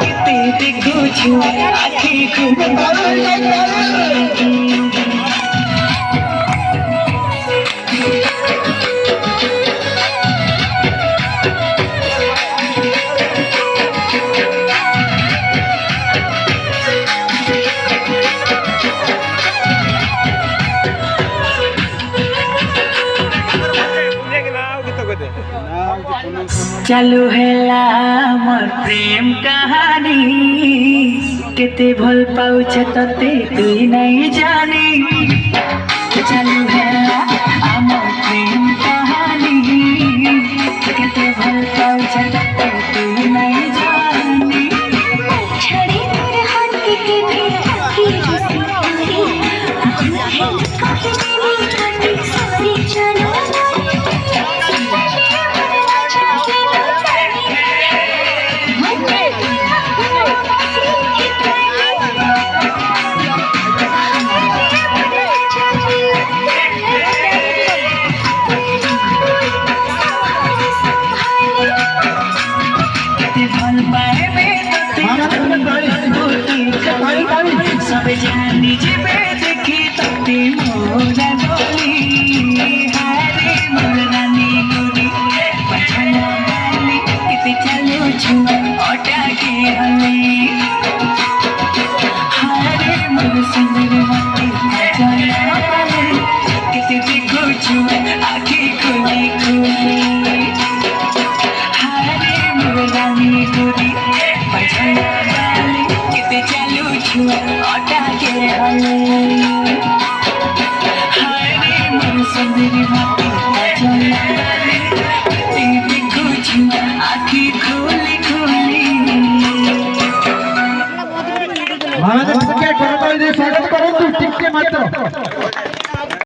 किते देखुछु आखि खुली चालू हैला मोर प्रेम कहानी केते भल पाउछ तते तुई नहीं जानी चालू हैला मोर प्रेम कहानी केते भल पाउछ तते तुई नहीं जानी छड़ी तोर हाथ के फिर आखी जुसी काहे मेरी काटी सारी जाना सब जानी जेबे देखी तते मोरा डोली हारे मोर रानी गोरी पछना बाली किते चलो छुआ ओटा के हले हारे मोर सुंदर मती चला बाली किते देखो छुआ आँखें खोली खोली हारे मोर रानी गोरी पछना बाली किते चलो छुआ ओटा के हले हारे मोर सुंदर मती चला बाली किते देखो छुआ आँखें खोली खोली महाराज स्वागत करूँ टिके मात्र